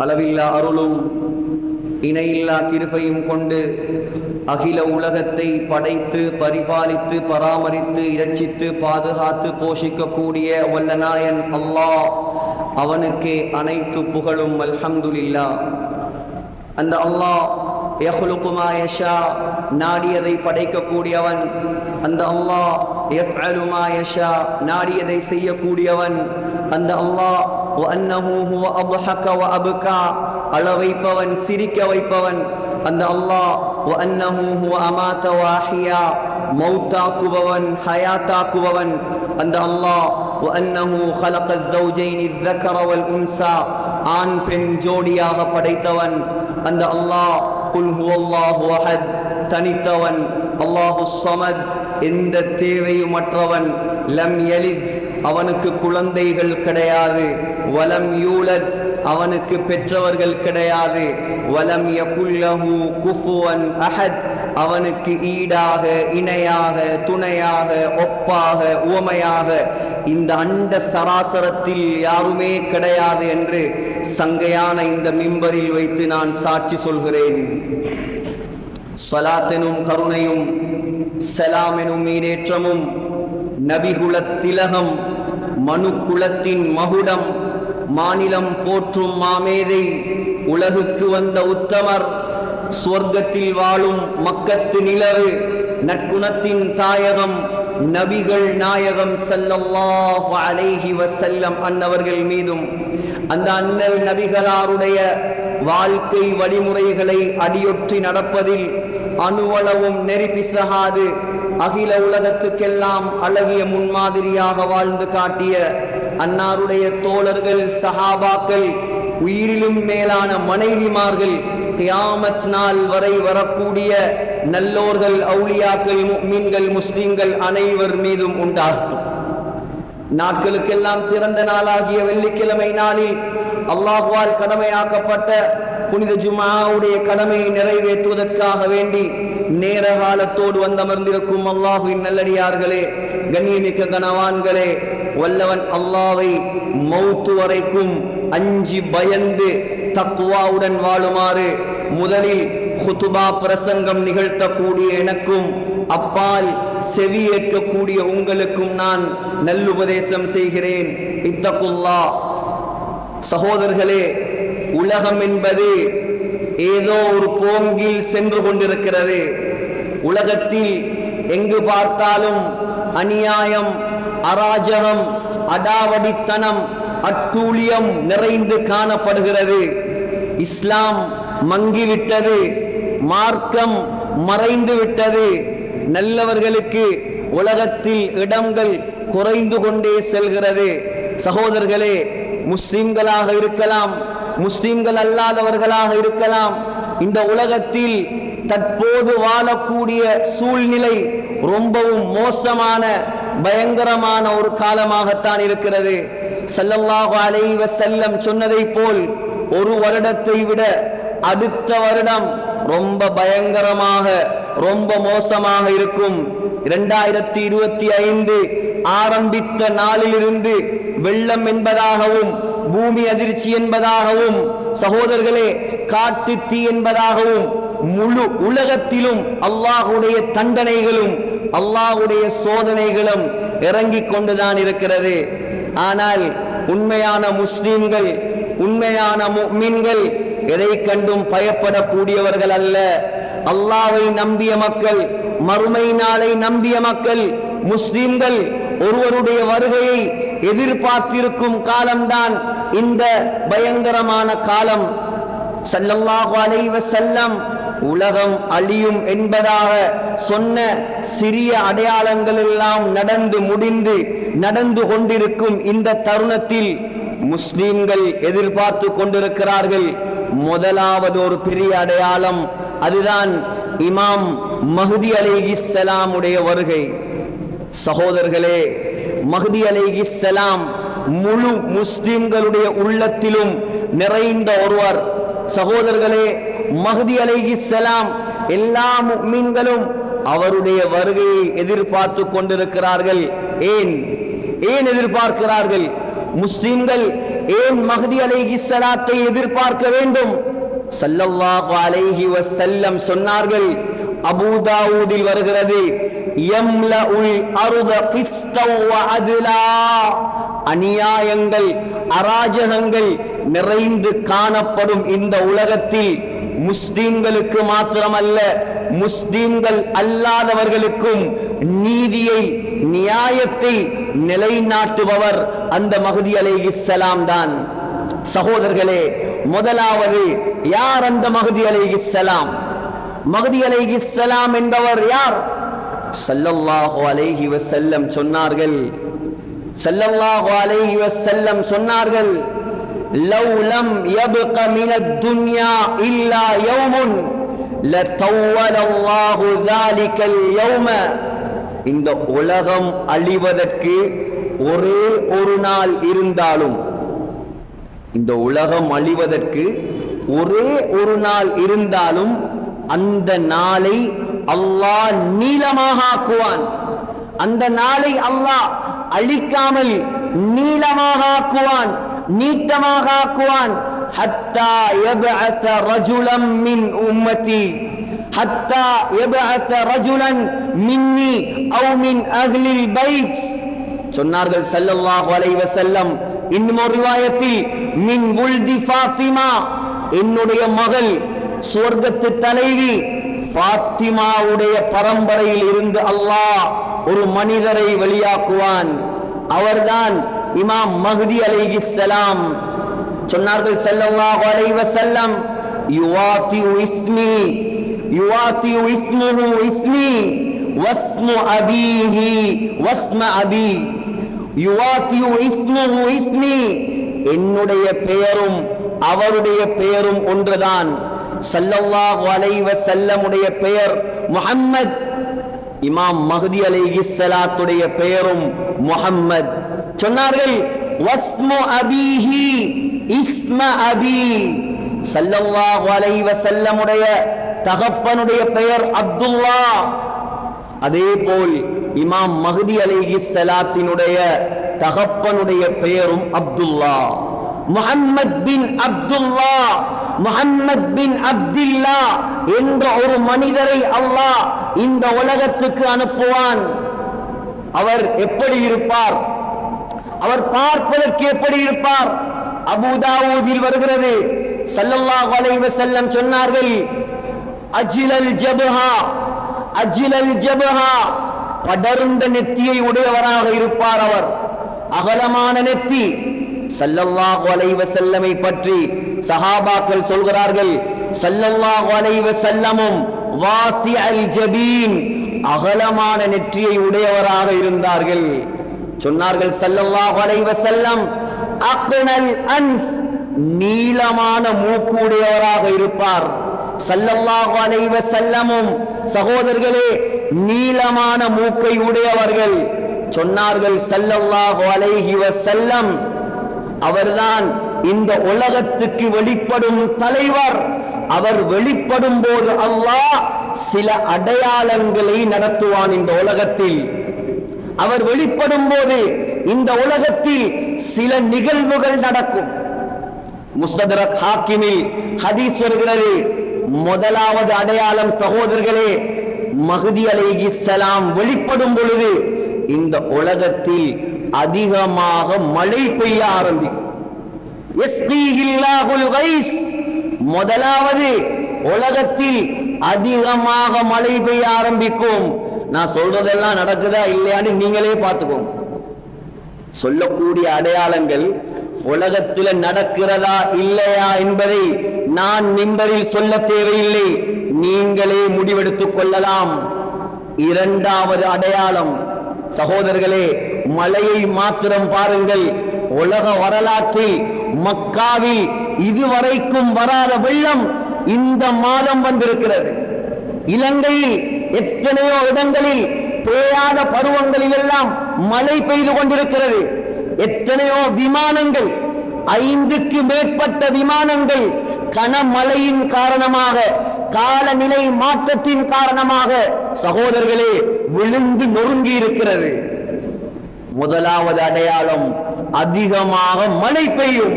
அளவில்லா அருளும் இணையில்லா கிருபையும் கொண்டு அகில உலகத்தை படைத்து பரிபாலித்து பராமரித்து இரட்சித்து பாதுகாத்து போஷிக்கக்கூடிய வல்லநாயன் அல்லாஹ், அவனுக்கே அனைத்து புகழும். அல்ஹம்துலில்லாஹ். அந்த அல்லாஹ் யஹ்லுகு மா யஷா, நாடியதை படைக்கக்கூடியவன். அந்த அல்லாஹ் யஃஅலு மா யஷா, நாடியதை செய்யக்கூடியவன். அந்த அல்லாஹ் வஅன்னஹு ஹுவ அத்ஹக வ அப்கா, அழ வைப்பவன், சிரிக்க வைப்பவன். அந்த அல்லாஹ் வஅன்னஹு ஹுவ அமாத வ அஹ்யா, மௌத்தாக்குபவன், ஹயாத்தாக்குபவன். அந்த அல்லாஹ் வஅன்னஹு خلق الزوجين الذكر والانثى, ஆண் பெண் ஜோடியாக படைத்தவன். அந்த அல்லாஹ் குல் ஹுவல்லாஹு அஹத், தனித்தவன். அல்லாஹு ஸமத், எந்த தேவையும் அற்றவன். லம் யலித், அவனுக்கு குழந்தைகள் கிடையாது. வலம் யூலத், அவனுக்கு பெற்றவர்கள் கிடையாது. வலம் யகுல் லஹு குஃபுவன் அஹத், அவனுக்கு ஈடாக, இணையாக, துணையாக, ஒப்பாக, உவமையாக இந்த அண்ட சராசரத்தில் யாருமே கிடையாது என்று சங்கையான இந்த மிம்பரில் வைத்து நான் சாட்சி சொல்கிறேன். ஸலாத்தெனும் கருணையும் ஸலாமெனும் ஈடேற்றமும் நபிகுலத் திலகம், மனு குலத்தின் மகுடம், மாநிலம் போற்றும் மாமேதை, உலகுக்கு வந்த உத்தமர், சுவர்க்கத்தில் வாழும் மக்கத்து நிலவு, நற்குணத்தின் தாயகம், நபிகள் நாயகம் ஸல்லல்லாஹு அலைஹி வஸல்லம் அன்னவர்கள் மீதும் அந்த அண்ணல் நபிகளாருடைய வாழ்க்கை வழிமுறைகளை அடியொற்றி நடப்பதில் அணுவளவும் நெறிப்பிசகாது அகில உலகத்துக்கெல்லாம் அழகிய முன்மாதிரியாக வாழ்ந்து காட்டிய அன்னாருடைய தோழர்கள், சஹாபாக்கள், உயிரிலும் மேலான மனைவிமார்கள், கியாமத் நாள் வரை வரக்கூடிய நல்லோர்கள், அவுலியாக்கள், முஃமின்கள், முஸ்லிம்கள் அனைவர் மீதும் உண்டாகும். நாட்களுக்கெல்லாம் சிறந்த நாளாகிய வெள்ளிக்கிழமை நாளில் அல்லாஹ்வால் கடமையாக்கப்பட்ட புனித ஜும்ஆவுடைய கடமையை நிறைவேற்றுவதற்காக வேண்டி நேர காலத்தோடு வந்தமர்ந்திருக்கும் அல்லாஹ்வின் நல்லடியார்களே, கண்ணியமிக்க கனவான்களே, வல்லவன் அல்லாஹ்வை மௌத்து வரைக்கும் அஞ்சி பயந்து தக்வாவுடன் வாழுமாறு முதலில் ஹுதுபா பிரசங்கம் நிகழ்த்தக்கூடிய எனக்கும் அப்பால் செவி ஏற்கக்கூடிய உங்களுக்கும் நான் நல்லுபதேசம் செய்கிறேன். இத்தகுல்லாஹ். சகோதரர்களே, உலகம் என்பது ஏதோ ஒரு போங்கில் சென்று கொண்டிருக்கிறது. உலகத்தில் எங்கு பார்த்தாலும் அநியாயம், அராஜகம், அடாவடித்தனம், அட்டூழியம் நிறைந்து காணப்படுகிறது. இஸ்லாம் மங்கிவிட்டது, மார்க்கம் மறைந்து விட்டது. நல்லவர்களுக்கு உலகத்தில் இடங்கள் குறைந்து கொண்டே செல்கிறது. சகோதரர்களே, முஸ்லிம்களாக இருக்கலாம், முஸ்லிம்கள் அல்லாதவர்களாக இருக்கலாம், இந்த உலகத்தில் தற்போது வாழக்கூடிய சூழ்நிலை ரொம்பவும் மோசமான, பயங்கரமான ஒரு காலமாகத்தான் இருக்கிறது. ஸல்லல்லாஹு அலைஹி வஸல்லம் சொன்னதை போல் ஒரு வருடத்தை விட அடுத்த வருடம் ரொம்ப பயங்கரமாக, ரொம்ப மோசமாக இருக்கும். 2025 ஆரம்பித்த நாளிலிருந்து வெள்ளம் என்பதாகவும், பூமி அதிர்ச்சி என்பதாகவும், சகோதரர்களே காட்டு தீ என்பதாகவும் முழு உலகத்திலும் அல்லாஹ்வுடைய தண்டனைகளும் அல்லாஹ்வுடைய சோதனைகளும் இறங்கிக் கொண்டுதான் இருக்கிறது. ஆனால் உண்மையான முஸ்லிம்கள், உண்மையான முஃமின்கள் எதை கண்டும் பயப்படக்கூடியவர்கள் அல்ல. அல்லாஹ்வை நம்பிய மக்கள், மறுமை நாளை நம்பிய மக்கள், முஸ்லிம்கள் ஒருவருடைய வருகையை எதிர்பார்த்திருக்கும் காலம்தான் இந்த பயங்கரமான காலம். ஸல்லல்லாஹு அலைஹி வஸல்லம் உலகம் அழியும் என்பதாக சொன்ன சிறிய அடையாளங்கள் எல்லாம் நடந்து முடிந்து நடந்து கொண்டிருக்கும் இந்த தருணத்தில் முஸ்லிம்கள் எதிர்பார்த்து கொண்டிருக்கிறார்கள். முதலாவது ஒரு பெரிய அடையாளம், அதுதான் இமாம் மஹ்தி அலைஹிஸ்ஸலாம் உடைய வருகை. சகோதரர்களே, மஹ்தி அலைஹிஸ்ஸலாம் முழு முஸ்லிம்களுடைய உள்ளத்திலும் நிறைந்த ஒருவர். சகோதரர்களே, மஹ்தி அலைஹிஸ்ஸலாம் எல்லா முஃமின்களும் அவருடைய வருகையை எதிர்பார்த்து கொண்டிருக்கிறார்கள். ஏன் எதிர்பார்க்கிறார்கள்? முஸ்லிம்கள் ஏன் மஹ்தி அலைஹிஸ்ஸலாத்தை எதிர்பார்க்க வேண்டும்? ஸல்லல்லாஹு அலைஹி வஸல்லம் சொன்னார்கள், அபூ தாவூதில் வருகிறது, யம்லஉல் அர்த கிஸ்தவ் வ அத்லா, அநியாயங்கள் அராஜகங்கள் நிறைந்து காணப்படும் இந்த உலகத்தில் முஸ்லிம்களுக்கு மாத்திரமல்ல, முஸ்லிம்கள் அல்லாதவர்களுக்கும் நீதியை நியாயத்தை நிலைநாட்டுபவர் அந்த மஹ்தி அலைஹிஸ்ஸலாம் தான். சகோதரர்களே, முதலாவது யார் அந்த மஹ்தி அலைஹிஸ்ஸலாம்? மஹ்தி அலைஹிஸ்ஸலாம் என்பவர் யார்? ஸல்லல்லாஹு அலைஹி வஸல்லம் சொன்னார்கள், ஸல்லல்லாஹு அலைஹி வஸல்லம் சொன்னார்கள், லவ் லம் யப்க மினத் துன்யா இல்லா யௌமுன் லதவ்வலல்லாஹு ஸாலிகல் யௌம. இந்த உலகம் அழிவதற்கு ஒரே ஒரு நாள் இருந்தாலும், இந்த உலகம் அழிவதற்கு ஒரே ஒரு நாள் இருந்தாலும் அந்த நாளை அல்லாஹ் நீளமாக ஆக்குவான். அந்த நாளை அல்லாஹ் அழிக்காமல் நீளமாக ஆக்குவான், நீட்டமாக ஆக்குவான். ஹத்தா யபஅஸ ரஜுலம் மின் உம்மதி, ஹத்தா யபஅஸ ரஜுலன் மின்னி அவ் மின் அஹ்லில் பைத். சொன்னார்கள் ஸல்லல்லாஹு அலைஹி வஸல்லம், இன்னும் ஒரு ரிவாயத்தில் மின் உல்தி ஃபாத்திமா, என்னுடைய மகள் சுவர்க்கத்து தலைவி ஃபாத்திமாவுடைய பரம்பரையில் இருந்து அல்லாஹ் ஒரு மனிதரை வெளியாக்குவான். அவர்தான் இமாம் மஹ்தி அலைஹிஸ்ஸலாம். சொன்னார்கள் ஸல்லல்லாஹு அலைஹி வஸல்லம், யுவாத்தியு இஸ்மி, யுவாத்தியு இஸ்முஹு இஸ்மி வஸ்மு அபீஹி வஸ்ம அபீ. யுவாத்தியு இஸ்முஹு இஸ்மி, என்னுடைய பெயரும் அவருடைய பெயரும் ஒன்றுதான். ஸல்லல்லாஹு அலைஹி வஸல்லமுடைய பெயர் முஹம்மத், இமாம் மஹ்தி அலைஹிஸ்ஸலாத்துடைய பெயரும் முஹம்மத். சொன்னார்கள், வஸ்மு அபீஹி இஸ்ம அபீ. ஸல்லல்லாஹு அலைஹி வஸல்லமுடைய தகப்பனுடைய பெயர் அப்துல்லா. அதே போல் இமாம் மஹ்தி அலைஹிஸ்ஸலாத்தினுடைய தகப்பனுடைய பெயரும் அப்துல்லா. முஹம்மத் பின் அப்துல்லா, முஹம்மத் பின் அப்துல்லா என்ற ஒரு மனிதரை அல்லாஹ் இந்த உலகத்துக்கு அனுப்புவான். அவர் எப்படி இருப்பார்? அவர் பார்ப்பதற்கு எப்படி இருப்பார்? அபூ தாவூதில் வருகிறது, ஸல்லல்லாஹு அலைஹி வஸல்லம் சொன்னார்கள், அஜ்லல் ஜபஹா, அஜ்லல் ஜபஹா, படர்ந்த நெத்தியை உடையவராக இருப்பார். அவர் அகலமான நெத்தி. ஸல்லல்லாஹு அலைஹி வஸல்லமை பற்றி சஹாபாக்கள் சொல்கிறார்கள், ஸல்லல்லாஹு அலைஹி வஸல்லமும் வாசிஅல் ஜபீன், அகலமான நெற்றியை உடையவராக இருந்தார்கள். சொன்னார்கள் ஸல்லல்லாஹு அலைஹி வஸல்லம், அக்னல் அன்ஃப், நீளமான மூக்கு உடையவராக இருப்பார். ஸல்லல்லாஹு அலைஹி வஸல்லமும் சகோதரர்களே நீளமான மூக்கை உடையவர்கள். சொன்னார்கள் ஸல்லல்லாஹு அலைஹி வஸல்லம், அவர்தான் இந்த உலகத்துக்கு வெளிப்படும் தலைவர். அவர் வெளிப்படும் போது அல்லாஹ் சில அடையாளங்களை நடத்துவான் இந்த உலகத்தில். அவர் வெளிப்படும் போது இந்த உலகத்தில் சில நிகழ்வுகள் நடக்கும். முஸ்தத்ரக் ஹாக்கிமில் ஹதீஸ் வருகிறது, முதலாவது அடையாளம் சகோதரர்களே, மஹ்தி அலைஹிஸ்ஸலாம் வெளிப்படும் பொழுது இந்த உலகத்தில் அதிகமாக மழை பெய்ய ஆரம்பிக்கும். யஸ்கீஹில்லாஹுல் கைஸ், முதலாவது உலகத்தில் அதிகமாக மழை பெய்ய ஆரம்பிக்கும். நான் சொல்றதெல்லாம் நடக்குதா இல்லையான்னு நீங்களே பார்த்துக்கோங்க. சொல்லக்கூடிய அடையாளங்கள் உலகத்தில் நடக்கிறதா இல்லையா என்பதை நான் மிம்பரில் சொல்ல தேவையில்லை, நீங்களே முடிவெடுத்துக் கொள்ளலாம். இரண்டாவது அடையாளம் சகோதரர்களே, மழையை மாத்திரம் பாருங்கள். உலக வரலாற்றில் மக்காவில் இதுவரைக்கும் வராத வெள்ளம் இந்த மாதம் வந்திருக்கிறது. இலங்கையில் எத்தனையோ இடங்களில் பெய்யாத பருவங்களில் எல்லாம் மழை பெய்து கொண்டிருக்கிறது. எத்தனையோ விமானங்கள், 5க்கு மேற்பட்ட விமானங்கள் கனமழையின் காரணமாக, காலநிலை மாற்றத்தின் காரணமாக சகோதரர்களே விழுந்து நொறுங்கி இருக்கிறது. முதலாவது அடையாளம் அதிகமாக மழை பெய்யும்.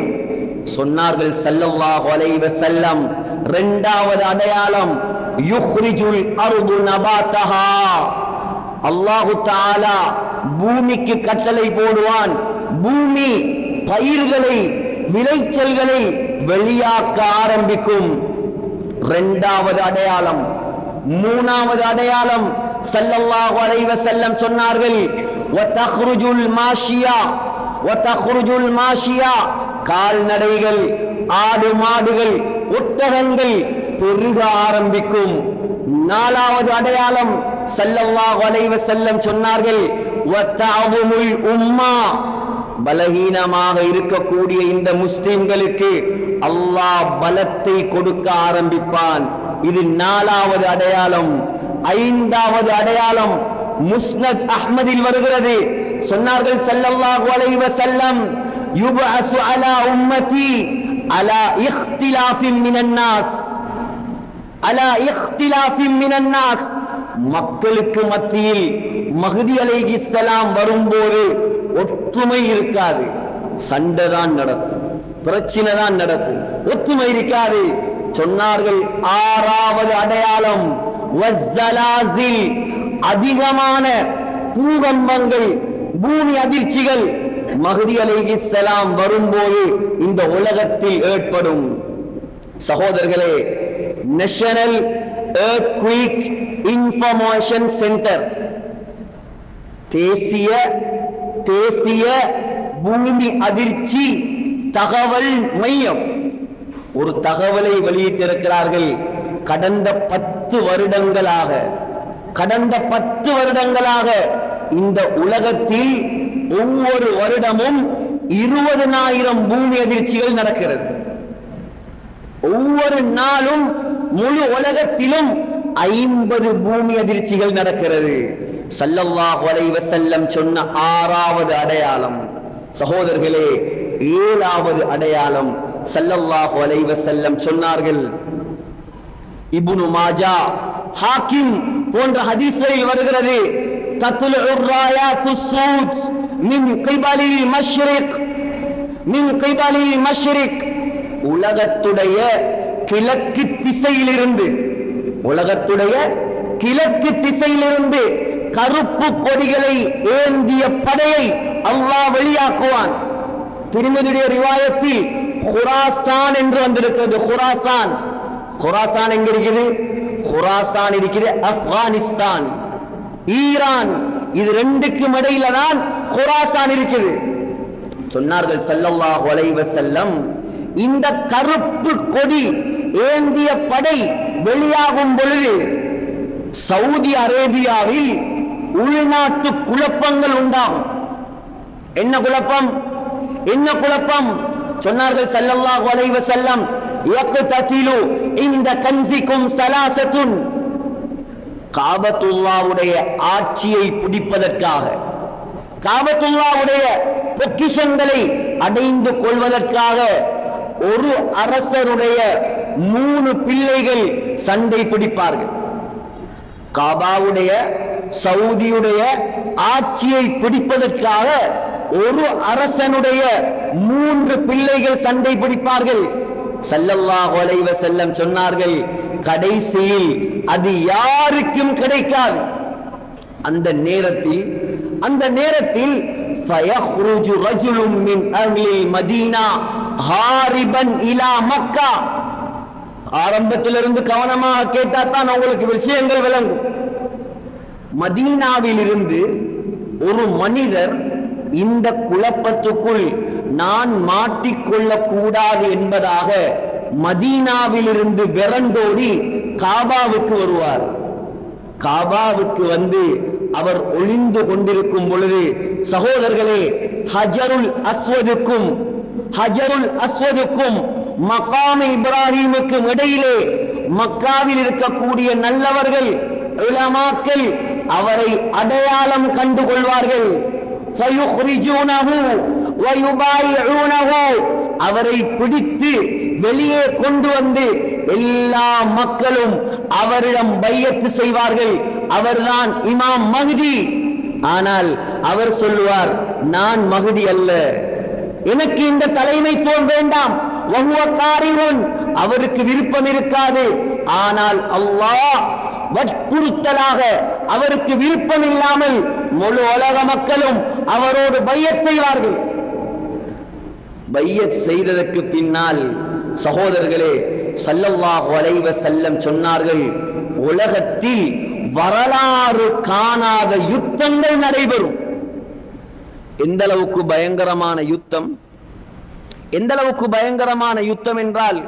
சொன்னார்கள் ஸல்லல்லாஹு அலைஹி வஸல்லம், இரண்டாவது அடையாளம் யுக்ரிஜுல் அர்து நபாதஹா, அல்லாஹு தஆலா பூமிக்கு கட்டளை போடுவான், பூமி பயிர்களை விளைச்சல்களை வெளியாக்க ஆரம்பிக்கும். இரண்டாவது அடையாளம். மூணாவது அடையாளம் ஸல்லல்லாஹு அலைஹி வஸல்லம் சொன்னார்கள், வதக்ருஜுல் மாஷியா, வதக்ருஜுல் மாஷியா, கால்நடைகள், ஆடு மாடுகள், ஒட்டகங்கள் பெருக ஆரம்பிக்கும். நாலாவது அடையாளம் ஸல்லல்லாஹு அலைஹி வஸல்லம் சொன்னார்கள், வதஅவுமுல் உம்மா, பலகீனமாக இருக்கக்கூடிய இந்த முஸ்லிம்களுக்கு அல்லாஹ் பலத்தை கொடுக்க ஆரம்பிப்பான். இது நாலாவது அடையாளம். ஐந்தாவது அடையாளம் முஸ்னத் அஹ்மதில் வருகிறது. சொன்னார்கள் ஸல்லல்லாஹு அலைஹி வஸல்லம், யுபஅஸு அலா உம்மதி அலா இக்திலாஃபின் மினன் நாஸ், அலா இக்திலாஃபின் மினன் நாஸ், மக்களுக்கு மத்தியில் மஹ்தி அலைஹிஸ்ஸலாம் வரும்போது ஒற்றுமை இருக்காது, சண்டை தான் நடக்கும், பிரச்சனை தான் நடக்கும், ஒற்றுமை இருக்காது. சொன்னார்கள் ஆறாவது அடையாளம் வஸ்ஸலாசில், அதிகமான பூகம்பங்கள், பூமி அதிர்ச்சிகள் மஹ்தி அலைஹிஸ்ஸலாம் வரும்போது இந்த உலகத்தில் ஏற்படும். சகோதரர்களே, நேஷனல் எர்த்குயிக் இன்ஃபர்மேஷன் சென்டர், தேசிய பூமி அதிர்ச்சி தகவல் மையம் ஒரு தகவலை வெளியிட்டிருக்கிறார்கள். கடந்த 10 வருடங்களாக இந்த உலகத்தில் ஒவ்வொரு வருடமும் 20,000 பூமி அதிர்ச்சிகள் நடக்கிறது. ஒவ்வொரு நாளும் முழு உலகத்திலும் 50 பூமி அதிர்ச்சிகள் நடக்கிறது. ஸல்லல்லாஹு அலைஹி வஸல்லம் சொன்ன ஆறாவது அடையாளம். சகோதரர்களே, ஏழாவது அடையாளம் ஸல்லல்லாஹு அலைஹி வஸல்லம் சொன்னார்கள், இப்னு மாஜா, ஹாக்கிம் போன்ற ஹதீஸ்களில் வருகிறது, தத்லுஉர் ராயாத்துஸ் சூத் மின் கிபலில் மஷ்ரிக், மின் கிபலில் மஷ்ரிக், உலகத்துடைய கிழக்கு திசையிலிருந்து, உலகத்துடைய கிழக்கு திசையிலிருந்து கருப்பு கொடிகளை ஏந்திய படையை அல்லாஹ் வெளியாக்குவான். திருமதியுடைய ரிவாயத்தில் குராசான் என்று வந்திருக்கிறது. குராசான், குராசான் எங்க இருக்குது? குராசான் இருக்குது ஆப்கானிஸ்தான், ஈரான், இது ரெண்டுக்கும் இடையில தான் குராசான் இருக்குது. சொன்னார்கள் ஸல்லல்லாஹு அலைஹி வஸல்லம், இந்த கருப்பு கொடி ஏந்திய படை வெளியாகும் பொழுது சவுதி அரேபியாவில் உள்நாட்டு குழப்பங்கள் உண்டாகும். என்ன குழப்பம்? என்ன குழப்பம்? சொன்னார்கள் ஸல்லல்லாஹு அலைஹி வஸல்லம், யக்ததிலு இந்த கன்சிக்கும் ஸலாஸத்துன், காபத்துல்லாஹ்வுடைய ஆட்சியை பிடிப்பதற்காக, காபத்துல்லாஹ்வுடைய பொக்கிஷங்களை அடைந்து கொள்வதற்காக ஒரு அரசருடைய 3 பிள்ளைகள் சண்டை பிடிப்பார்கள். காபாவுடைய, சவுதியுடைய ஆட்சியை பிடிப்பதற்காக ஒரு அரசனுடைய 3 பிள்ளைகள் சண்டை பிடிப்பார்கள். ஸல்லல்லாஹு அலைஹி வஸல்லம் சொன்னார்கள், கடைசியில் அது யாருக்கும் கிடைக்காது. அந்த நேரத்தில் ஃபயஹ்ருஜு ரஜுலுன் மின் அஹ்லில் மதீனா ஹாரிபன் இலா மக்கா. ஆரம்பத்திலிருந்து கவனமாக கேட்டாதான் உங்களுக்கு விஷயங்கள் விளங்கும். மதீனாவில் இருந்து ஒரு மனிதர் இந்த குழப்பத்துக்குள் நான் மாட்டிக்கொள்ளக் கூடாது என்பதாக மதீனாவில் இருந்து விரண்டோடி காபாவுக்கு வருவார். காபாவுக்கு வந்து அவர் ஒளிந்து கொண்டிருக்கும் பொழுது, சகோதரர்களே, ஹஜருல் அஸ்வதுக்கும் மகாம் இப்ராஹிமுக்கும் இடையிலே மக்காவில் இருக்கக்கூடிய நல்லவர்கள், உலமாக்கள் அவரை அடையாளம் கண்டு கொள்வார்கள். அவரை பிடித்து வெளியே கொண்டு வந்து எல்லா மக்களும் அவரிடம் பையத்து செய்வார்கள். அவர்தான் இமாம் மஹ்தி. ஆனால் அவர் சொல்லுவார், நான் மஹ்தி அல்ல, எனக்கு இந்த தலைமைத்துவம் வேண்டாம், அவருக்கு விருப்பம் இருக்காது. ஆனால் அல்லாஹ் வற்புறுத்தலாக அவருக்கு விருப்பம் இல்லாமல் முழு உலக மக்களும் அவரோடு பையத் செய்வார்கள். பையத் செய்ததற்கு பின்னால் சகோதரர்களே ஸல்லல்லாஹு அலைஹி வஸல்லம் சொன்னார்கள், உலகத்தில் வரலாறு காணாத யுத்தங்கள் நடைபெறும். எந்த அளவுக்கு பயங்கரமான யுத்தம், எந்த அளவுக்கு பயங்கரமான யுத்தம் என்றால்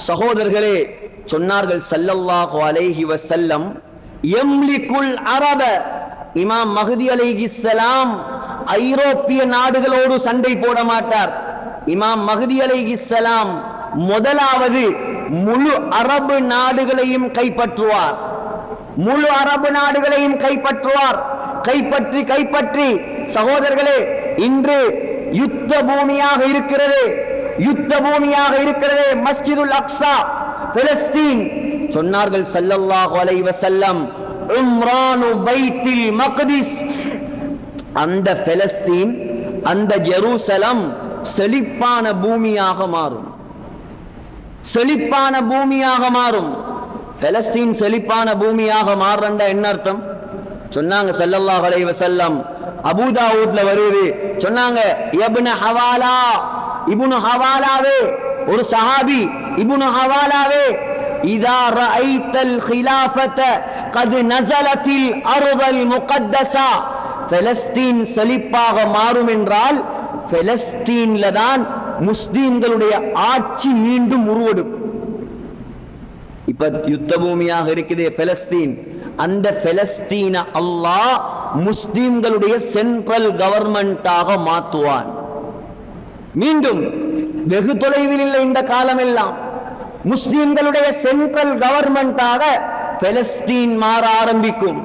சகோதரர்களே சொன்னார்கள் ஸல்லல்லாஹு அலைஹி வஸல்லம், யம்லிகுல் அரப, இமாம் மஹ்தி அலைஹிஸ்ஸலாம் ஐரோப்பிய நாடுகளோடு சண்டை போட மாட்டார். இமாம் மஹ்தி அலைஹிஸ்ஸலாம் முதலாவது முழு அரபு நாடுகளையும் கைப்பற்றுவார். முழு அரபு நாடுகளையும் கைப்பற்றுவார். கைப்பற்றி கைப்பற்றி சகோதரர்களே இன்று யுத்த பூமியாக இருக்கிறது, யுத்த பூமியாக இருக்கிறது மஸ்ஜிதுல் அக்ஸா பலஸ்தீன். சொன்னார்கள் ஸல்லல்லாஹு அலைஹி வஸல்லம், உம்ரானு பைத்துல் மக்திஸ், அந்த பலஸ்தீன் அந்த ஜெருசலம் செழிப்பான பூமியாக மாறும், செழிப்பான பூமியாக மாறும். பலஸ்தீன் செழிப்பான பூமியாக மாறுறா என்ன அர்த்தம்? சொன்னாங்க ஸல்லல்லாஹு அலைஹி வஸல்லம், அபூ தாவூத்ல வருது, சொன்னாங்க இப்னு ஹவாலா, இப்னு ஹவாலாவே, ஒரு சஹாபி, இப்னு ஹவாலாவே, இதா ரஅய்தல் கிலாஃபத கத் நஸலத்தில் அர்தல் முகத்தஸா, பலஸ்தீன் செழிப்பாக மாறும் என்றால் பலஸ்தீன்ல தான் முஸ்லிம்களுடைய ஆட்சி மீண்டும் உருவெடுக்கும். இப்ப யுத்த பூமியாக இருக்குது பலஸ்தீன், அந்த பலஸ்தீன அல்லாஹ் முஸ்லிம்களுடைய சென்ட்ரல் கவர்மெண்டாக மாற்றுவான். மீண்டும் வெகு தொலைவில் இல்லை, இந்த காலம் எல்லாம் முஸ்லிம்களுடைய சென்ட்ரல் கவர்மெண்டாக பலஸ்தீன் மாற ஆரம்பிக்கும்.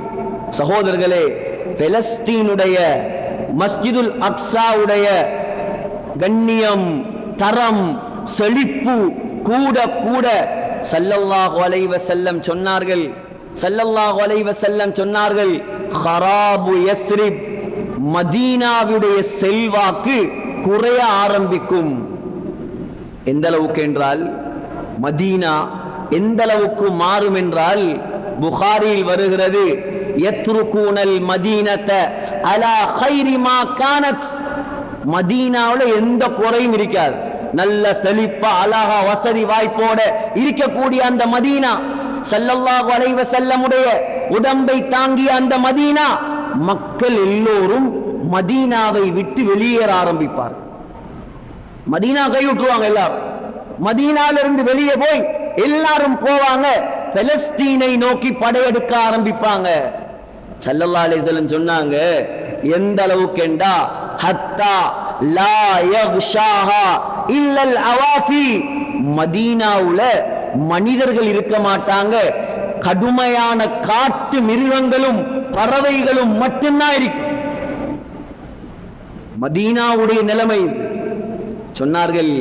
சகோதரர்களே, பலஸ்தீனுடைய மஸ்ஜிதுல் அக்ஸாவுடைய கண்ணியம், தரம், செழிப்பு கூட கூட ஸல்லல்லாஹு அலைஹி வஸல்லம் சொன்னார்கள், ஸல்லல்லாஹு அலைஹி வஸல்லம் சொன்னார்கள், ஹராபு யஸ்ரிப், மதீனாவுடைய செல்வாக்கு குறைய ஆரம்பிக்கும். எந்த அளவுக்கு என்றால் மதீனா எந்த அளவுக்கு மாறும் என்றால் புகாரியில் வருகிறது, யத்ருகூனல் மதீனத அலா கைரி மா கானத், மதீனாவுல எந்த குறையும் இருக்காது, நல்ல செழிப்பா அழகா வசதி வாய்ப்போட இருக்கக்கூடிய அந்த மதீனா, ஸல்லல்லாஹு அலைஹி வஸல்லமுடைய உடம்பை தாங்கிய அந்த மதீனா, மக்கள் எல்லோரும் மதீனாவை விட்டு வெளியேற ஆரம்பிப்பார். மதீனா கைவிட்டுருவாங்க, எல்லாரும் மதீனாவிலிருந்து வெளியே போய் எல்லாரும் போவாங்க, பலஸ்தீனை நோக்கி படையெடுக்க ஆரம்பிப்பாங்க. ஸல்லல்லாஹு அலைஹி வஸல்லம் சொன்னாங்க, எந்த அளவுக்கு என்றா ஹத்தா லா யக்ஷாஹா இல்லல் அவாஃபி, மதீனாவுல மனிதர்கள் இருக்க மாட்டாங்க, கடுமையான காட்டு மிருகங்களும் பறவைகளும் மட்டும்தான் இருக்கும். மதீனாவுடைய நிலைமை சொன்னார்கள்.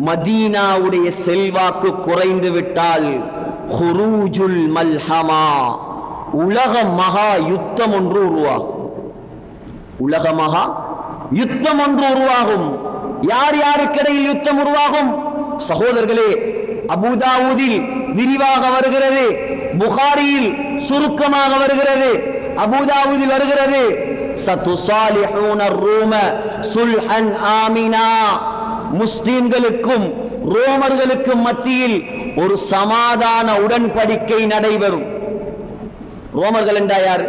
மதீனாவுடைய செல்வாக்கு குறைந்து விட்டால் ஹுரூஜுல் மல்ஹமா, உலக மகா யுத்தம் ஒன்று உருவாகும். உலக மகா யுத்தம் ஒன்று உருவாகும். யார் யாருக்கிடையில் யுத்தம் உருவாகும்? சகோதரர்களே, அபூ தாவூதில் விரிவாக வருகிறது, புகாரியில் சுருக்கமாக வருகிறது. அபூ தாவூதில் வருகிறது, சதுசாலிஹூன ரூம சுல்ஹன் ஆமினா, முஸ்லிம்களுக்கும் ரோமர்களுக்கும் மத்தியில் ஒரு சமாதான உடன்படிக்கை நடைபெறும். ரோமர்கள் என்றா யார்?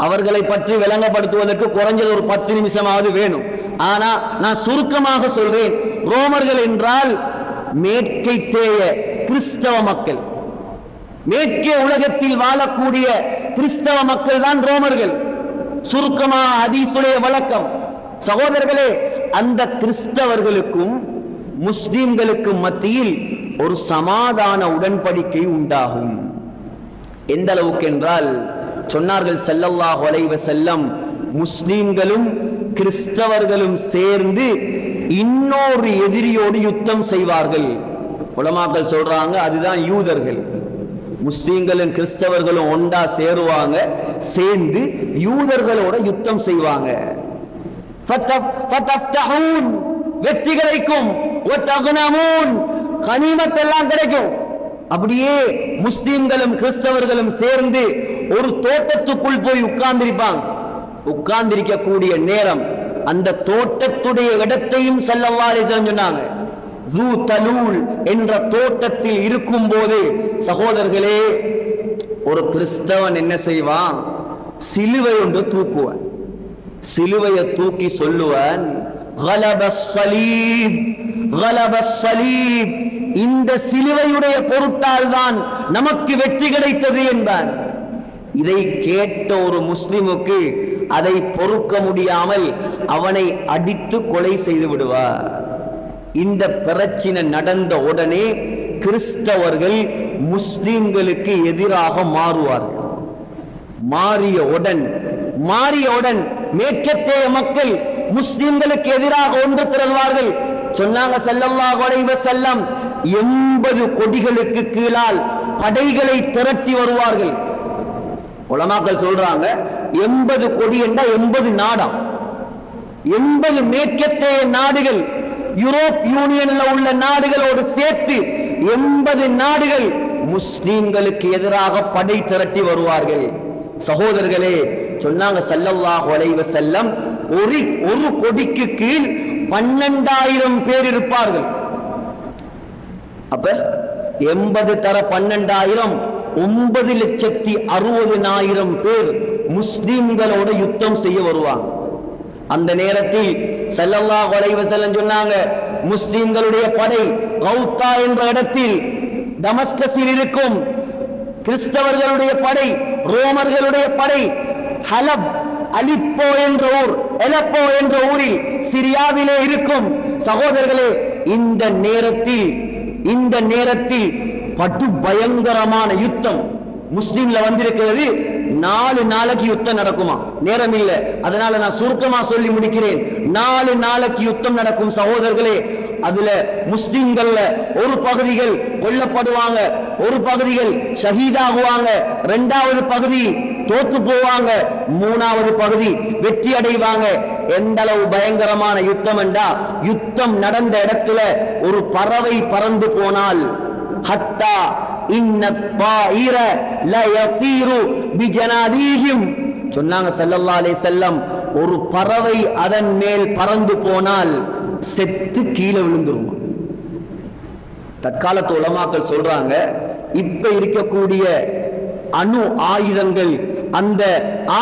அவர்களை பற்றி விளங்கப்படுத்துவதற்கு குறைஞ்சது ஒரு 10 நிமிஷமாவது வேணும். ஆனா நான் சுருக்கமாக சொல்றேன், ரோமர்கள் என்றால் மேற்கை தேய கிறிஸ்தவ மக்கள், மேற்கே உலகத்தில் வாழக்கூடிய கிறிஸ்தவ மக்கள் தான் ரோமர்கள். சுருக்கமாக ஹதீஸுடைய வழக்கம். சகோதரர்களே, அந்த கிறிஸ்தவர்களுக்கும் முஸ்லிம்களுக்கும் மத்தியில் ஒரு சமாதான உடன்படிக்கை உண்டாகும். எந்த அளவுக்கு என்றால் சொன்னார்கள் ஸல்லல்லாஹு அலைஹி வஸல்லம், முஸ்லிம்களும் கிறிஸ்தவர்களும் சேர்ந்து இன்னொரு எதிரியோடு யுத்தம் செய்வார்கள். உலமாக்கள் சொல்றாங்க, அதுதான் யூதர்கள். முஸ்லிம்களும் கிறிஸ்தவர்களும் ஒன்றா சேருவாங்க, சேர்ந்து யூதர்களோட யுத்தம் செய்வாங்க. வெற்றி கிடைக்கும், கனிமத் எல்லாம் கிடைக்கும். அப்படியே முஸ்லிம்களும் கிறிஸ்தவர்களும் சேர்ந்து ஒரு தோட்டத்துக்குள் போய் உட்கார்ந்திருப்பாங்க. உட்கார்ந்திருக்கக்கூடிய நேரம் அந்த தோட்டத்துடைய இடத்தையும் ஸல்லல்லாஹு அலைஹி வஸல்லம் சொன்னாங்க. து தலூல் என்ற தோட்டத்தில் இருக்கும் போது சகோதரர்களே, ஒரு கிறிஸ்தவன் என்ன செய்வான்? சிலுவை ஒன்று தூக்குவான். சிலுவையை தூக்கி சொல்லுவான், கலபஸ் ஸலீப், கலபஸ் ஸலீப், இந்த சிலுவையுடைய பொருட்டால் தான் நமக்கு வெற்றி கிடைத்தது என்பான். இதை கேட்ட ஒரு முஸ்லிமுக்கு அதை பொறுக்க முடியாமல் அவனை அடித்து கொலை செய்து விடுவார். இந்த பிரச்சனை நடந்த உடனே கிறிஸ்தவர்கள் முஸ்லிம்களுக்கு எதிராக மாறுவார்கள். மாறியவுடன் மேற்கத்திய மக்கள் முஸ்லிம்களுக்கு எதிராக ஒன்று திரள்வார்கள். சொன்னாங்க ஸல்லல்லாஹு அலைஹி வஸல்லம் 80 கொடிகளுக்கு கீழால் படைகளை திரட்டி வருவார்கள். உலமாக்கள் சொல்றாங்க 80 கொடி என்றா 80 நாடா, 80 மேற்கத்திய நாடுகள், யூரோப் யூனியன்ல உள்ள நாடுகளோடு சேர்த்து 80 நாடுகள் முஸ்லிம்களுக்கு எதிராக படை திரட்டி வருவார்கள். சகோதரர்களே, சொன்னாங்க ஸல்லல்லாஹு அலைஹி வஸல்லம் ஒரு கொடிக்கு கீழ் 12,000 பேர் இருப்பார்கள். அப்ப 80 தர 12,000, 9,60,000 பேர் முஸ்லிம்களோட யுத்தம் செய்ய வருவாங்க. அந்த நேரத்தில் ஸல்லல்லாஹு அலைஹி வஸல்லம் சொன்னாங்க, முஸ்லிம்களுடைய படை கௌத்தா என்ற இடத்தில் டமஸ்கஸில் இருக்கும். கிறிஸ்தவர்களுடைய படை, ரோமர்களுடைய படை ஹலப், அலிப்போ என்ற ஊர், எலப்போ என்ற ஊரில் சிரியாவிலே இருக்கும். சகோதரர்களே, இந்த நேரத்தில் படு பயங்கரமான யுத்தம் முஸ்லிம்ல வந்திருக்கிறது. 4 நாளைக்கு யுத்தம் நடக்குமா? நேரம் இல்லை, அதனால நான் சுருக்கமா சொல்லி முடிக்கிறேன். 4 நாளைக்கு யுத்தம் நடக்கும் சகோதரர்களே. அதுல முஸ்லிம்கள்ல ஒரு பகுதிகள் கொல்லப்படுவாங்க, ஒரு பகுதிகள் ஷஹீதாகுவாங்க, 2வது பகுதி தோத்து போவாங்க, 3வது பகுதி வெற்றி அடைவாங்க. எந்த அளவு பயங்கரமான யுத்தம் என்றா, யுத்தம் நடந்த இடத்துல ஒரு பறவை பறந்து போனால், ஹத்தா இன்னத் தாயிர லா யதீரு பிஜனாதீஹிம், சொன்னாங்க ஸல்லல்லாஹு அலைஹி வஸல்லம், ஒரு பறவை அதன் மேல் பறந்து போனால் செத்து கீழே விழுந்துருமா. தற்காலத்து உலமாக்கள் சொல்றாங்க, இப்ப இருக்கக்கூடிய அணு ஆயுதங்கள், அந்த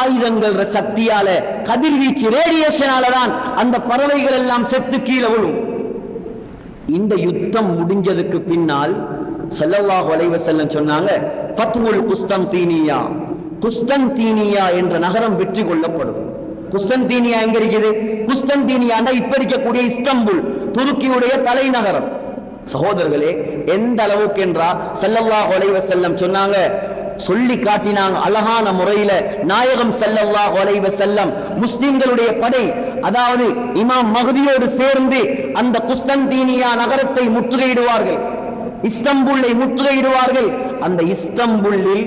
ஆயுதங்கள் சக்தியால, கதிர்வீச்சு ரேடியேஷனால தான் அந்த பறவைகள் எல்லாம் செத்து கீழே விழும். இந்த யுத்தம் முடிஞ்சதுக்கு பின்னால் ஸல்லல்லாஹு அலைஹி வஸல்லம் சொன்னாங்க, ஃபத்ஹுல் குஸ்தன்தீனியா, குஸ்தன்தீனியா என்ற நகரம் வெற்றி கொள்ளப்படும். குஸ்தன்தீனியா எங்க இருக்குது? குஸ்தன்தீனியா இப்ப இருக்கக்கூடிய இஸ்தம்புல், துருக்கியுடைய தலைநகரம். சகோதரர்களே, எந்த அளவுக்கு என்றா ஸல்லல்லாஹு அலைஹி வஸல்லம் சொன்னாங்க, சொல்லி காட்டினாங்க அழகான முறையில. நாயகம் ஸல்லல்லாஹு அலைஹி வஸல்லம் முஸ்லிம்களுடைய படை, அதாவது இமாம் மஹ்தியோடு சேர்ந்து அந்த குஸ்தன்தீனியா நகரத்தை முற்றுகையிடுவார்கள், இஸ்தம்புல்லை முற்றுகையிடுவார்கள். அந்த இஸ்தம்புல்லில்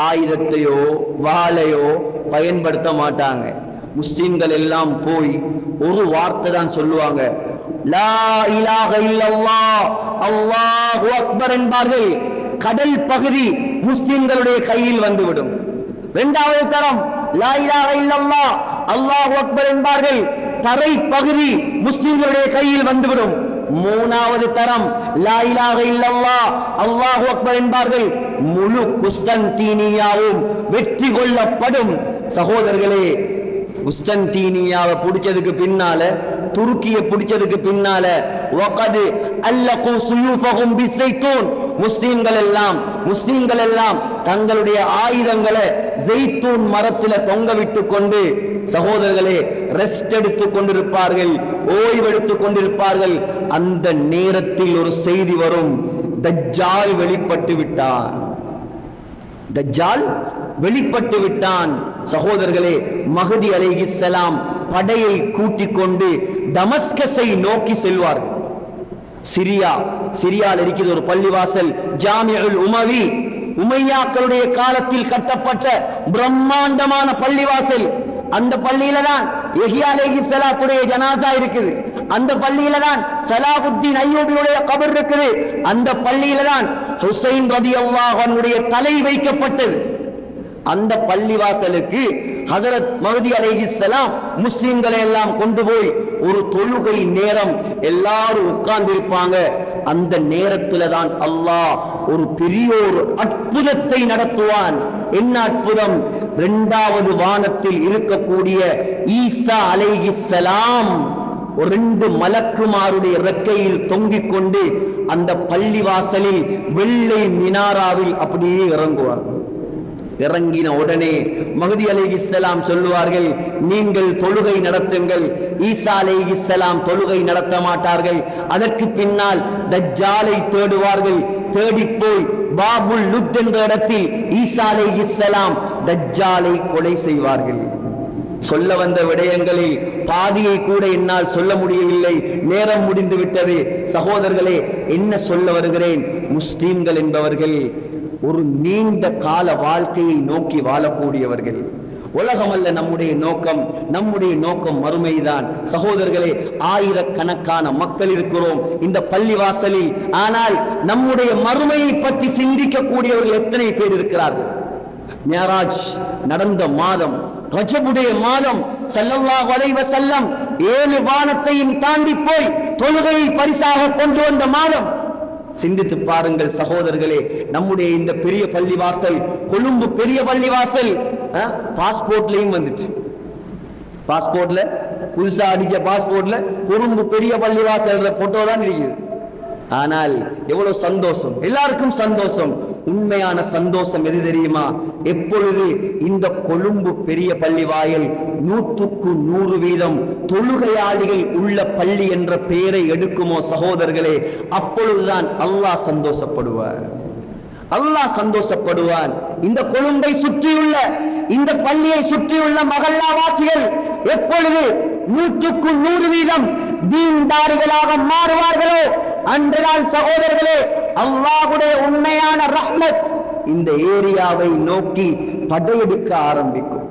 ஆயுதத்தையோ வாளையோ பயன்படுத்த மாட்டாங்க. முஸ்லிம்கள் எல்லாம் போய் ஒரு வார்த்தை தான் சொல்லுவாங்க, லா இலாஹ இல்லல்லாஹ், அல்லாஹு அக்பர் என்பார்கள். கடல் பகுதி முஸ்லிம்களுடைய கையில் வந்துவிடும். 2வது தரம் லா இலாஹ இல்லல்லாஹ், அல்லாஹு அக்பர் என்பார்கள். தரை பகுதி முஸ்லிம்களுடைய கையில் வந்துவிடும். 3வது தரம் லா இலாஹ இல்லல்லாஹ், அல்லாஹு அக்பர் என்பார்கள். முழு குஸ்தன்தீனியாவும் வெற்றி கொள்ளப்படும். சகோதரர்களே, குஸ்தன்தீனியாவை பிடிச்சதுக்கு பின்னால, துருக்கியை பிடிச்சதுக்கு பின்னால, வகது அல்லகு சுயூஃபஹும் பிஸைத்தூன், முஸ்லிம்கள் எல்லாம் தங்களுடைய ஆயுதங்களை ஜெய்தூன் மரத்தில் தொங்க விட்டு கொண்டு, சகோதரர்களே, ரெஸ்ட் எடுத்துக் கொண்டிருப்பார்கள், ஓய்வெடுத்துக் கொண்டிருப்பார்கள். அந்த நேரத்தில் ஒரு செய்தி வரும், தஜ்ஜால் வெளிப்பட்டு விட்டான், தஜ்ஜால் வெளிப்பட்டு விட்டான். சகோதரர்களே, மஹ்தி அலைஹிஸ்ஸலாம் படையை கூட்டிக் கொண்டு டமஸ்கஸை நோக்கி செல்வார்கள். சிரியாவில் இருக்கிற ஒரு பள்ளிவாசல் ஜாமிஉல் உமவி, உமையாக்களுடைய காலத்தில் கட்டப்பட்ட பிரம்மாண்டமான பள்ளிவாசல். அந்த பள்ளியில தான் யஹ்யா அலைஹிஸ்ஸலாத்துடைய ஜனாசா இருக்குது. அந்த பள்ளியில தான் சலாஹுத்தீன் அய்யூபியுடைய கபர் இருக்குது. அந்த பள்ளியில தான் ஹுசைன் ரலியல்லாஹு அன்ஹுடைய தலை வைக்கப்பட்டது. அந்த பள்ளிவாசலுக்கு ஹஜரத் மஹ்தி அலைஹிஸ்ஸலாம் முஸ்லிம்களை எல்லாம் கொண்டு போய் ஒரு தொழுகை நேரம் எல்லாரும் உட்கார்ந்திருப்பாங்க. அந்த நேரத்தில் தான் அல்லாஹ் ஒரு பெரிய ஒரு அற்புதத்தை நடத்துவான். என்ன அற்புதம்? இரண்டாவது வானத்தில் இருக்கக்கூடிய ஈசா அலைஹிஸ்ஸலாம் ரெண்டு மலக்குமாருடைய ரெக்கையில் தொங்கிக் கொண்டு அந்த பள்ளிவாசலில் வெள்ளை மினாராவில் அப்படியே இறங்குவார். இறங்கின உடனே மஹ்தி அலைஹிஸ்ஸலாம் சொல்லுவார்கள், நீங்கள் தொழுகை நடத்துங்கள். ஈசா அலைஹிஸ்ஸலாம் தொழுகை நடத்த மாட்டார்கள். அதற்கு பின்னால் தஜ்ஜாலை தேடுவார்கள். தேடிப்போய் பாபுல் லுத் என்ற இடத்தில் ஈசா அலைஹிஸ்ஸலாம் தஜ்ஜாலை கொலை செய்வார்கள். சொல்ல வந்த விடயங்களில் பாதியை கூட என்னால் சொல்ல முடியவில்லை, நேரம் முடிந்து விட்டது. சகோதரர்களே, என்ன சொல்ல வருகிறேன்? முஸ்லிம்கள் என்பவர்கள் ஒரு நீண்ட கால வாழ்க்கையை நோக்கி வாழக்கூடியவர்கள். உலகமல்ல நம்முடைய நோக்கம், நம்முடைய நோக்கம் மறுமைதான். சகோதரர்களே, ஆயிரக்கணக்கான மக்கள் இருக்கிறோம் இந்த பள்ளிவாசலில். ஆனால் நம்முடைய மறுமையை பற்றி சிந்திக்கக்கூடியவர்கள் எத்தனை பேர் இருக்கிறார்கள்? மியராஜ் நடந்த மாதம், ரஜபுடைய மாதம், ஸல்லல்லாஹு அலைஹி வஸல்லம் 7 வானத்தையும் தாண்டி போய் தொழுகையை பரிசாக கொண்டு வந்த மாதம். சிந்தித்து பாருங்கள் சகோதரர்களே, நம்முடைய இந்த பெரிய பள்ளிவாசல், கொழும்பு பெரிய பள்ளிவாசல் பாஸ்போர்ட்லயும் வந்துச்சு. பாஸ்போர்ட்ல புதுசா அடிச்ச பாஸ்போர்ட்ல கொழும்பு பெரிய பள்ளிவாசல் போட்டோ தான் இருக்குது. ஆனால் எவ்வளவு சந்தோஷம், எல்லாருக்கும் சந்தோஷம். உண்மையான சந்தோஷம் எது தெரியுமா? எப்பொழுது இந்த கொழும்பு பெரிய பள்ளி வாயில் 100க்கு 100% தொழுகையாளிகள் உள்ள பள்ளி என்ற பெயரை எடுக்குமோ சகோதரர்களே, அப்பொழுதுதான் அல்லாஹ் சந்தோஷப்படுவார். அல்லாஹ் சந்தோஷப்படுவான். இந்த கொழும்பை சுற்றியுள்ள, இந்த பள்ளியை சுற்றியுள்ள மகல்லாவாசிகள் எப்பொழுது 100க்கு 100% தீன்தாரிகளாக மாறுவார்களோ அன்றுதான் சகோதரர்களே அல்லாஹ்வுடைய உண்மையான ரஹ்மத் இந்த ஏரியாவை நோக்கி படையெடுக்க ஆரம்பிக்கும்.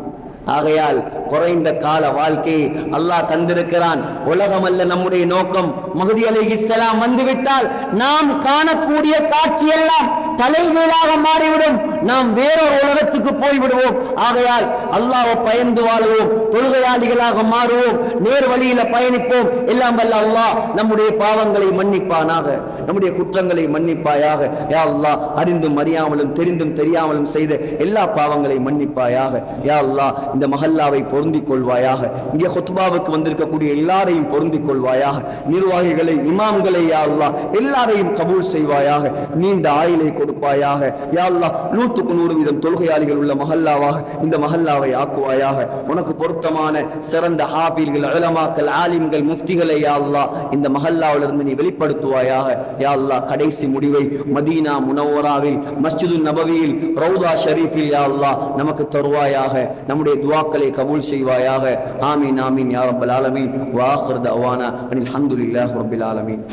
ஆகையால் குறைந்த கால வாழ்க்கையை அல்லாஹ் தந்திருக்கிறான். உலகமல்ல நம்முடைய நோக்கம். மஹ்தி அலைஹிஸ்ஸலாம் வந்துவிட்டால் நாம் காணக்கூடிய காட்சி எல்லாம் தலைகீழாக மாறிவிடும். நாம் வேறொரு உலகத்துக்கு போய்விடுவோம். ஆகையால் அல்லாஹ்வை பயந்து வாழுவோம், தொழுகையாளிகளாக மாறுவோம், நேர் வழியில பயணிப்போம். எல்லாம் வல்ல அல்லாஹ் நம்முடைய பாவங்களை மன்னிப்பானாக, நம்முடைய குற்றங்களை மன்னிப்பாயாக. யா அல்லாஹ், அறிந்தும் அறியாமலும் தெரிந்தும் தெரியாமலும் செய்த எல்லா பாவங்களை மன்னிப்பாயாக. யா அல்லாஹ், இந்த மஹல்லாவை பொருந்திக் கொள்வாயாக. இங்கே ஹுத்பாவுக்கு வந்திருக்கக்கூடிய எல்லாரையும் பொருந்திக் கொள்வாயாக. நிர்வாகிகளை, இமாம்களை யா அல்லாஹ் எல்லாரையும் கபூல் செய்வாயாக. நீண்ட ஆயுளை கொடுப்பாயாக. யா அல்லாஹ், 100க்கு 100% தொழுகையாளிகள் உள்ள மஹல்லாவாக இந்த மஹல்லாவை ஆக்குவாயாக. உனக்கு பொருத்தமான சிறந்த ஹாஃபில்கள், உலமாக்கள், ஆலிம்கள், முஃப்திகளை யா அல்லாஹ் இந்த மஹல்லாவிலிருந்து நீ வெளிப்படுத்துவாயாக. யா அல்லாஹ், கடைசி முடிவை மதீனா முனவ்வராவில், மஸ்ஜிது நபவியில், ரவுதா ஷரீஃபில் யா அல்லாஹ் நமக்கு தருவாயாக. நம்முடைய துஆக்களை கபூல் செய்வாயாக. ஆமீன் ஆமீன் யா ரப்பல் ஆலமீன். வ ஆகிரு தஅவானா அனில் ஹம்துலில்லாஹி ரப்பில் ஆலமீன்.